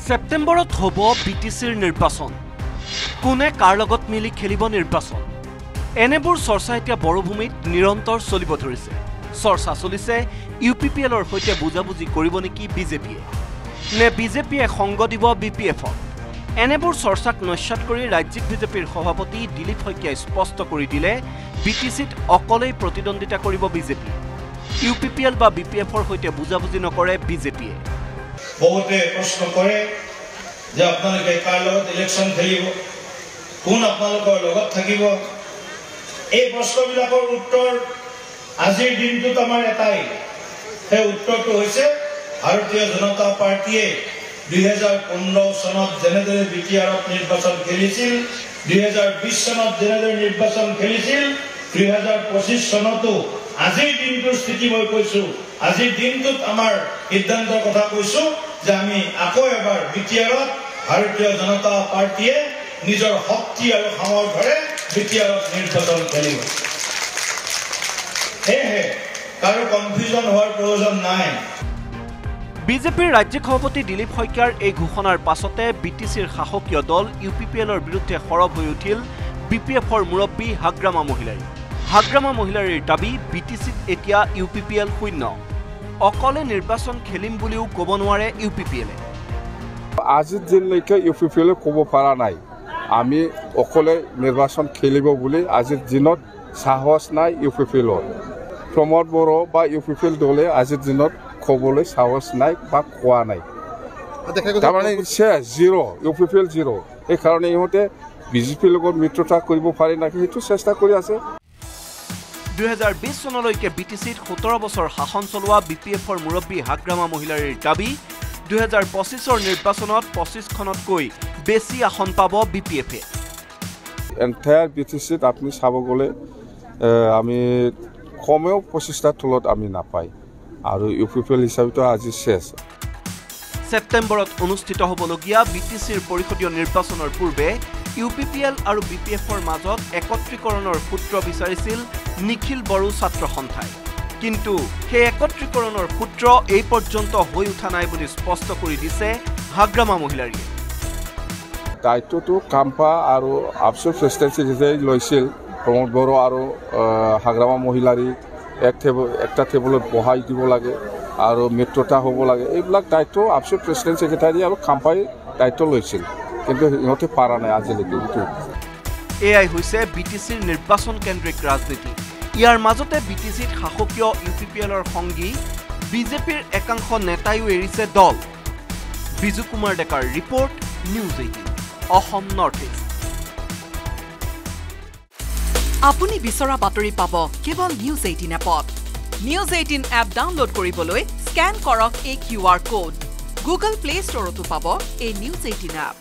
সেপ্টেম্বৰত হ'ব বিটিচিৰ নিৰ্বাচন। কোনে কাৰ লগত মিলি খেলিব নিৰ্বাচন? এনেবোৰ চৰ্চা এতিয়া বৰভূমিত নিৰন্তৰ চলিব ধৰিছে। চৰ্চা চলিছে ইউপিপিএলৰ সৈতে বুজাবুজি কৰিব নেকি বিজেপিয়ে, নে বিজেপিয়ে সংগ দিব বিপিএফক। এনেবোৰ চৰ্চাক নস্যাৎ কৰি ৰাজ্যিক বিজেপিৰ সভাপতি দিলীপ শইকীয়াই স্পষ্ট কৰি দিলে বিটিচিত অকলেই প্ৰতিদ্বন্দ্বিতা কৰিব বিজেপি। ইউপিপিএল বা বিপিএফৰ সৈতে বুজাবুজি নকৰে বিজেপিয়ে। বহুতে প্ৰশ্ন কৰে যে আপোনালোকে কাৰ লগত ইলেকশ্যন খেলিব, কোন আপোনালোকৰ লগত থাকিব। এই প্ৰশ্নবিলাকৰ উত্তৰ আজিৰ দিনটোত আমাৰ এটাই, সেই উত্তৰটো হৈছে ভাৰতীয় জনতা পাৰ্টীয়ে 2015 চনত যেনেদৰে বিটিআৰত নিৰ্বাচন খেলিছিল, 2020 চনত যেনেদৰে নিৰ্বাচন খেলিছিল, 2025 চনতো আজিৰ দিনটোৰ স্থিতি মই কৈছোঁ। আজিৰ দিনটোত আমাৰ সিদ্ধান্তৰ কথা কৈছোঁ যে আমি আকৌ এবাৰ বিটিআৰত ভাৰতীয় জনতা পাৰ্টীয়ে নিজৰ শক্তি আৰু সামৰ্থ্যৰে বিটিআৰত নিৰ্বাচন খেলিব। সেয়েহে কাৰো কনফিউজন হোৱাৰ প্ৰয়োজন নাই। বিজেপিৰ ৰাজ্যিক সভাপতি দিলীপ শইকীয়াৰ এই ঘোষণাৰ পাছতে বিটিচিৰ শাসকীয় দল ইউপিপিএলৰ বিৰুদ্ধে সৰব হৈ উঠিল বিপিএফৰ মুৰব্বী হাগ্ৰামা মহিলাৰী। হাগ্ৰামা মহিলাৰীৰ দাবী, বিটিচিত এতিয়া ইউপিপিএল শূন্য, অকলে নিৰ্বাচন খেলিম বুলিও ক'ব নোৱাৰে ইউপিপিএলে। আজিৰ দিনলৈকে ইউপিপিএলে ক'ব পৰা নাই আমি অকলে নিৰ্বাচন খেলিব বুলি। আজিৰ দিনত সাহস নাই ইউপিপিএলৰ। প্ৰমোদ বড়ো বা ইউপিপিএল দলে আজিৰ দিনত ক'বলৈ সাহস নাই বা কোৱা নাই। তাৰমানে জিৰ', ইউপিপিএল জিৰ'। সেইকাৰণে ইহঁতে বিজেপিৰ লগত মিত্ৰতা কৰিব পাৰে নেকি সেইটো চেষ্টা কৰি আছে। 2020 চনলৈকে বিটিচিত 17 বছৰ শাসন চলোৱা বিপিএফৰ মুৰব্বী হাগ্ৰামা মহিলাৰীৰ দাবী, 2025ৰ নিৰ্বাচনত 25খনতকৈ বেছি আসন পাব বিপিএফে। এণ্টায়াৰ বিটিচিত আপুনি চাব গ'লে আমি কমেও 25টাৰ তলত আমি নাপায়, আৰু ইউপিপিএল হিচাপেতো আজি শেষ। ছেপ্টেম্বৰত অনুষ্ঠিত হ'বলগীয়া বিটিচিৰ পৰিষদীয় নিৰ্বাচনৰ পূৰ্বে ইউপিপিএল আৰু বিপিএফৰ মাজত একত্ৰীকৰণৰ সূত্ৰ বিচাৰিছিল নিখিল বড়ো ছাত্ৰ সন্থাই। কিন্তু সেই একত্ৰীকৰণৰ সূত্ৰ এই পৰ্যন্ত হৈ উঠা নাই বুলি স্পষ্ট কৰি দিছে হাগ্ৰামা মহিলাৰীয়ে। দায়িত্বটো কাম্পা আৰু আফচু প্ৰেচিডেন্ট ছেক্ৰেটাৰী লৈছিল। প্ৰমোদ বড়ো আৰু হাগ্ৰামা মহিলাৰী একটা টেবুলত বহাই দিব লাগে আৰু মিত্ৰতা হ'ব লাগে। এইবিলাক দায়িত্ব আফচু প্ৰেচিডেন্ট ছেক্ৰেটাৰী আৰু কাম্পাই দায়িত্ব লৈছিল, কিন্তু সিহঁতে পাৰা নাই আজিলৈকে। এয়াই হৈছে বিটিচিৰ নিৰ্বাচন কেন্দ্ৰিক ৰাজনীতি। ইয়াৰ মাজতে বিটিচিত শাসকীয় ইউপিপিএলৰ সংগী বিজেপিৰ একাংশ নেতাইও এৰিছে দল। বিজু কুমাৰ ডেকাৰ report, news 18 Assam north east. আপুনি বিচৰা বাতৰি পাব কেৱল নিউজ 18 এপত। নিউজ 18 এপ ডাউনলোড কৰিবলৈ স্কেন কৰক এই QR কোড। গুগল প্লে ষ্টৰতো পাব এই নিউজ 18 এপ।